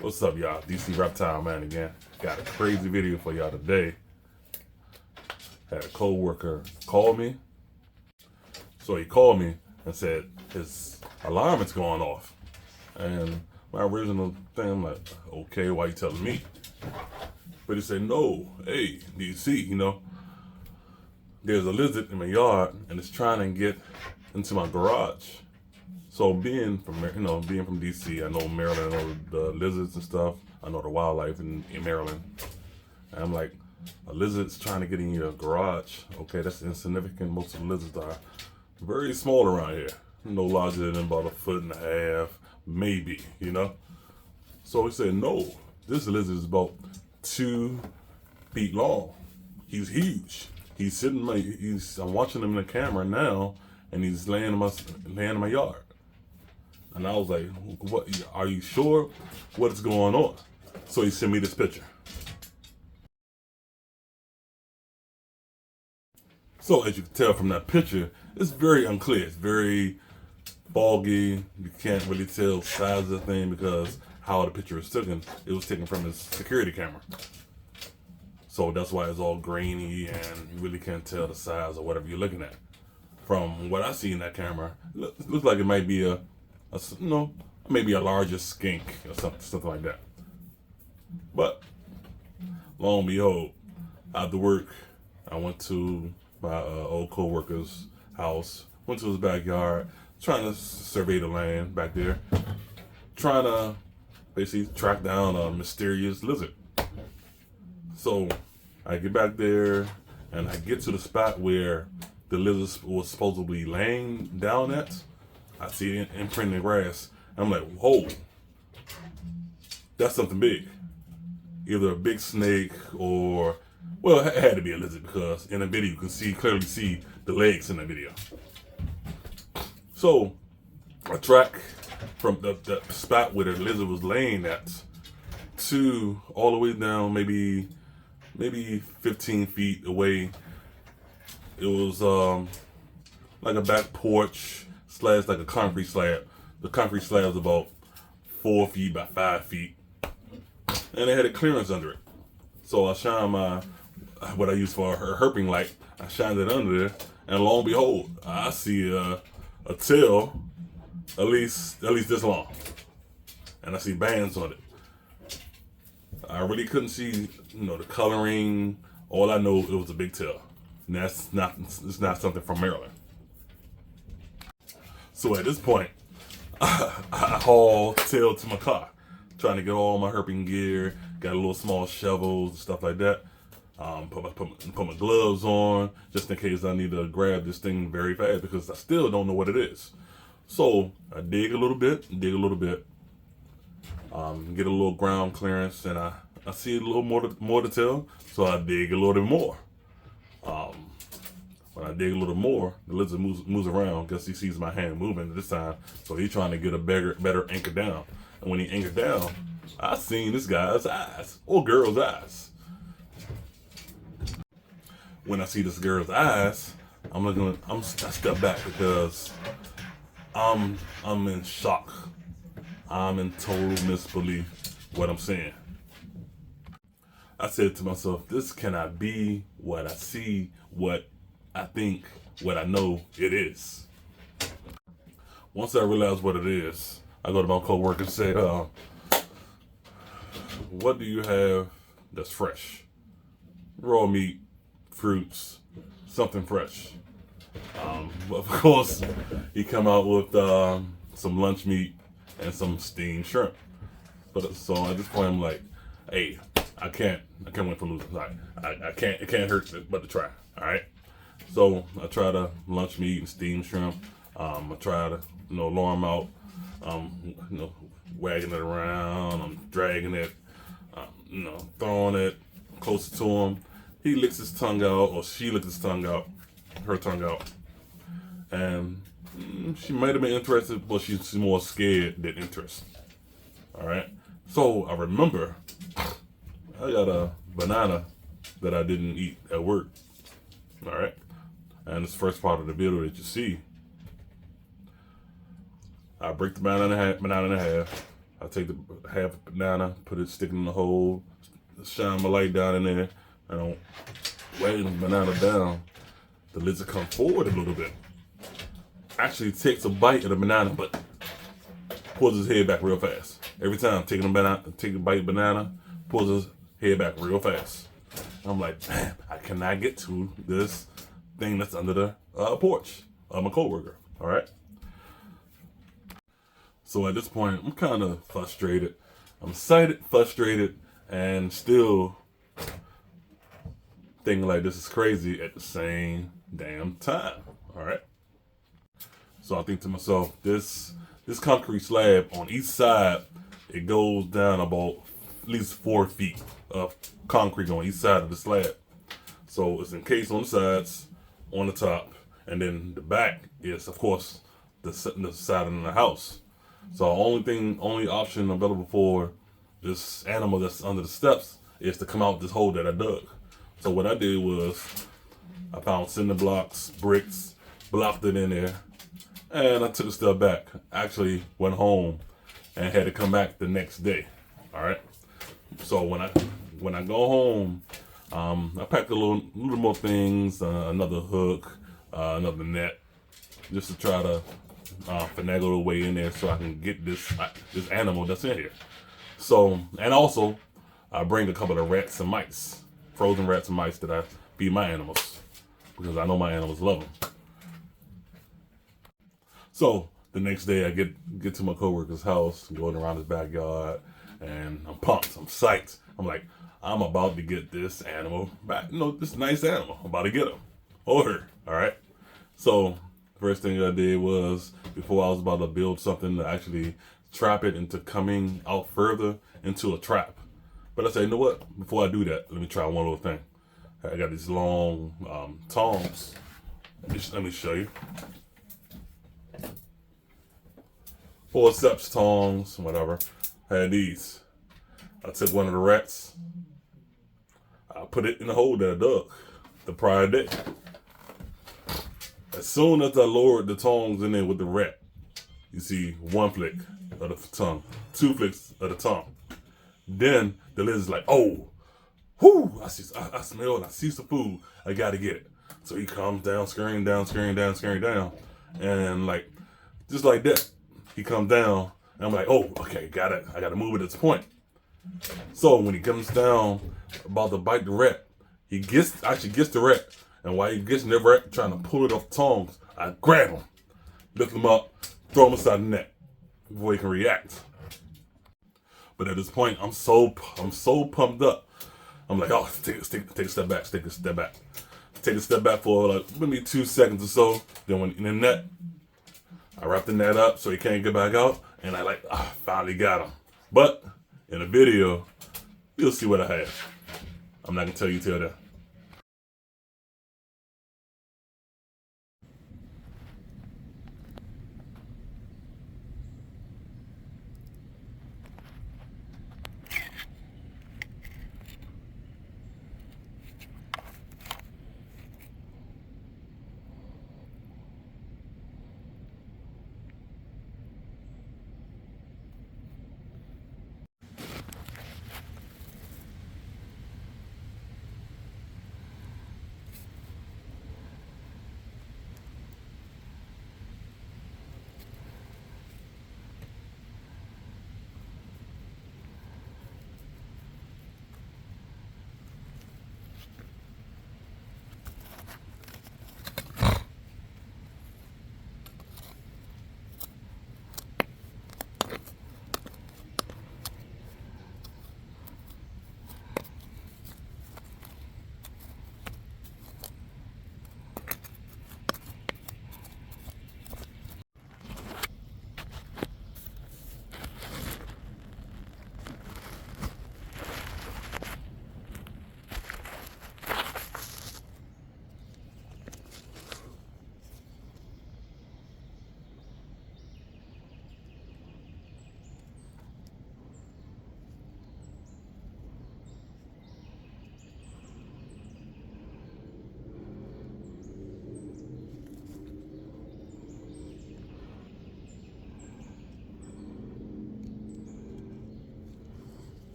What's up, y'all? DC Reptile Man again. Got a crazy video for y'all today. Had a co-worker call me. So he called me and said his alarm is going off. And my original thing, I'm like, okay, why you telling me? But he said, no, hey, DC, there's a lizard in my yard and it's trying to get into my garage. So being from DC, I know Maryland, I know the lizards and stuff. I know the wildlife in Maryland. And I'm like, a lizard's trying to get in your garage. Okay, that's insignificant. Most of the lizards are very small around here. No larger than about 1.5 feet, maybe, So he said, no, this lizard is about 2 feet long. He's huge. He's sitting I'm watching him in the camera now, and he's laying in my yard. And I was like, what, are you sure what's going on? So he sent me this picture. So as you can tell from that picture, it's very unclear. It's very foggy. You can't really tell the size of the thing because how the picture is taken. It was taken from his security camera. So that's why it's all grainy and you really can't tell the size of whatever you're looking at. From what I see in that camera, it looks like it might be maybe a larger skink or something like that. But lo and behold, after work, I went to my old co-worker's house, went to his backyard, trying to survey the land back there, trying to basically track down a mysterious lizard. So I get back there and I get to the spot where the lizard was supposedly laying down at. I see it imprint in the grass. And I'm like, whoa, that's something big. Either a big snake or, well, it had to be a lizard because in the video you can clearly see the legs in the video. So I track from the spot where the lizard was laying at to all the way down maybe 15 feet away. It was like a back porch / like a concrete slab. The concrete slab was about 4 feet by 5 feet. And it had a clearance under it. So I shined what I use for a herping light. I shined it under there, and lo and behold, I see a tail at least this long, and I see bands on it. I really couldn't see, the coloring. All I know, it was a big tail, and it's not something from Maryland. So at this point, I haul tail to my car, trying to get all my herping gear. Got a little small shovels and stuff like that. Put my gloves on just in case I need to grab this thing very fast because I still don't know what it is. So I dig a little bit, get a little ground clearance, and I see a little more to tell. So I dig a little bit more. When I dig a little more, the lizard moves around. Guess he sees my hand moving this time, so he's trying to get a better anchor down. And when he anchored down, I seen this guy's eyes or girl's eyes. When I see this girl's eyes, I step back because I'm in shock. I'm in total misbelief what I'm seeing. I said to myself, this cannot be what I see, what I think, what I know it is. Once I realize what it is, I go to my coworker and say, what do you have that's fresh? Raw meat, fruits, something fresh. Of course, he come out with some lunch meat and some steamed shrimp. But so at this point, I'm like, hey, I can't win for losing. Sorry, it can't hurt but to try. All right. So I try the lunch meat and steamed shrimp. I try to lure him out. Wagging it around. I'm dragging it. Throwing it closer to him. He licks his tongue out, or she licks her tongue out, and she might have been interested, but she's more scared than interested. All right. So I remember I got a banana that I didn't eat at work. All right. And this first part of the video that you see, I break the banana in half. I take the half a banana, put it, stick it in the hole, shine my light down in there, and I'm weighing the banana down. The lizard come forward a little bit. Actually takes a bite of the banana, but pulls his head back real fast. Every time taking a banana, take a bite of banana, pulls his head back real fast. I'm like, damn, I cannot get to this thing that's under the porch of my coworker. All right. So at this point, I'm kind of frustrated. I'm excited, frustrated, and still thinking like this is crazy at the same damn time. All right. So I think to myself, this concrete slab on each side, it goes down about at least 4 feet of concrete on each side of the slab. So it's encased on the sides, on the top, and then the back is, of course, the side of the house. So only option available for this animal that's under the steps is to come out this hole that I dug. So what I did was I found cinder blocks, bricks, blocked it in there, and I took a step back. Actually went home and had to come back the next day. All right. So when I go home, I packed a little more things, another hook, another net, just to try to finagle the way in there so I can get this animal that's in here. So, and also I bring a couple of rats and mice, frozen rats and mice that I feed my animals because I know my animals love them. So the next day I get to my coworker's house, going around his backyard, and I'm pumped, I'm psyched. I'm like, I'm about to get this animal back. This nice animal. I'm about to get him or her. All right. So first thing I did was, before I was about to build something to actually trap it into coming out further into a trap. But I said, you know what? Before I do that, let me try one little thing. I got these long tongs. Let me show you. Forceps tongs, whatever. I had these. I took one of the rats. I put it in the hole that I dug the prior day. As soon as I lowered the tongs in there with the rat, you see one flick of the tongue, 2 flicks of the tongue. Then the lizard's like, oh, whoo, I smell it, I see some food, I gotta get it. So he comes down, scurrying down, scurrying down, scurrying down. And like, just like that, he comes down, and I'm like, oh, okay, I gotta move it at this point. So when he comes down, about to bite the rat, he actually gets the rat. And while he gets in the rat, trying to pull it off the tongs, I grab him, lift him up, throw him inside the net before he can react. But at this point, I'm so pumped up. I'm like, oh, take a step back, take a step back. Take a step back for like maybe 2 seconds or so. Then when in the net, I wrap the net up so he can't get back out. And I finally got him. But in the video, you'll see what I have. I'm not gonna tell you till then.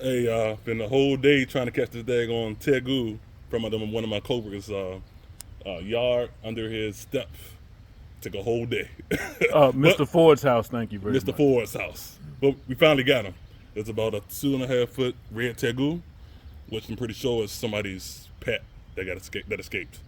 Hey, been the whole day trying to catch this daggone tegu from one of my coworkers' yard under his steps. Took a whole day. Mr. Ford's house, thank you very much. Mr. Ford's house. But we finally got him. It's about a 2.5 foot red tegu, which I'm pretty sure is somebody's pet that escaped.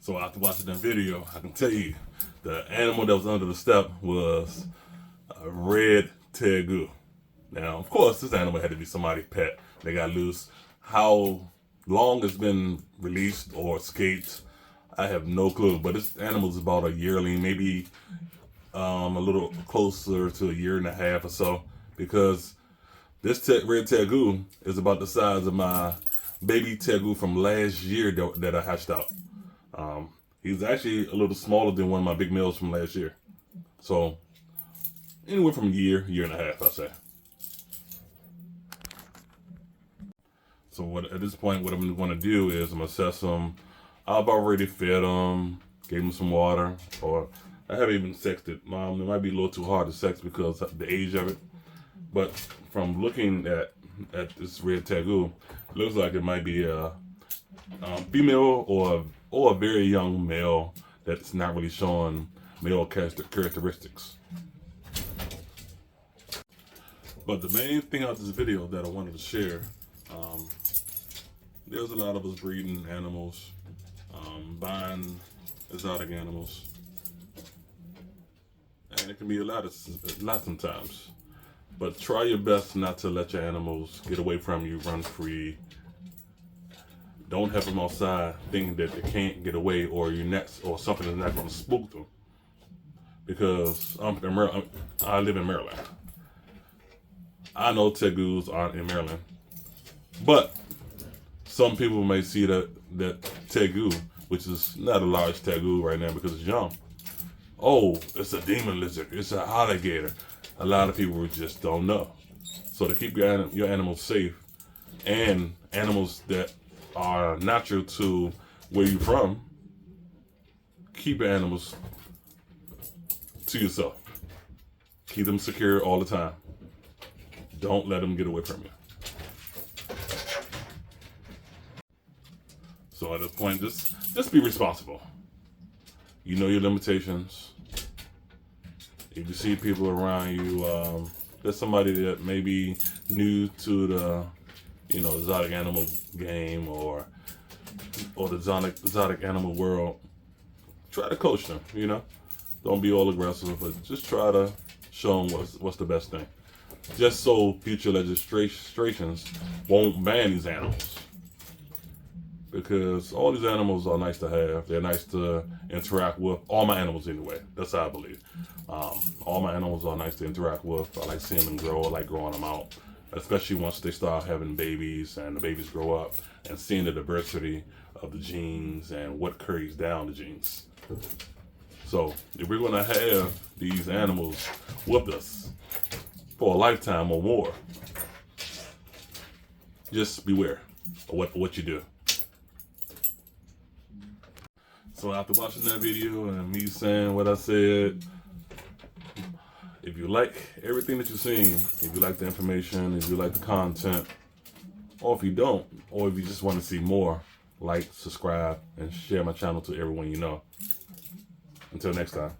So after watching that video, I can tell you the animal that was under the step was a red tegu. Now, of course, this animal had to be somebody's pet. They got loose. How long it's been released or escaped, I have no clue. But this animal is about a yearling, maybe a little closer to 1.5 years or so, because this red tegu is about the size of my baby tegu from last year that I hatched out. He's actually a little smaller than one of my big males from last year. So anywhere from a year, 1.5 years, I say. So at this point, what I'm going to do is I'm going to assess them. I've already fed them, gave them some water, or I haven't even sexed it. It might be a little too hard to sex because of the age of it. But from looking at this red tegu, it looks like it might be a female or a very young male that's not really showing male characteristics. But the main thing out of this video that I wanted to share, there's a lot of us breeding animals, buying exotic animals, and it can be a lot sometimes. But try your best not to let your animals get away from you, run free. Don't have them outside thinking that they can't get away or you're next or something is not going to spook them. Because I live in Maryland. I know tegus aren't in Maryland, but some people may see that tegu, which is not a large tegu right now because it's young. Oh, it's a demon lizard. It's an alligator. A lot of people just don't know. So to keep your animals safe and animals that are natural to where you're from, keep your animals to yourself. Keep them secure all the time. Don't let them get away from you. So at this point, just be responsible. You know your limitations. If you see people around you, there's somebody that may be new to the exotic animal game or the exotic animal world, try to coach them, Don't be all aggressive, but just try to show them what's the best thing. Just so future legislations won't ban these animals. Because all these animals are nice to have. They're nice to interact with. All my animals anyway. That's how I believe. All my animals are nice to interact with. I like seeing them grow. I like growing them out. especially once they start having babies and the babies grow up and seeing the diversity of the genes and what carries down the genes. So if we're gonna have these animals with us for a lifetime or more, just beware of what you do. So after watching that video and me saying what I said, if you like everything that you've seen, if you like the information, if you like the content, or if you don't, or if you just want to see more, like, subscribe, and share my channel to everyone you know. Until next time.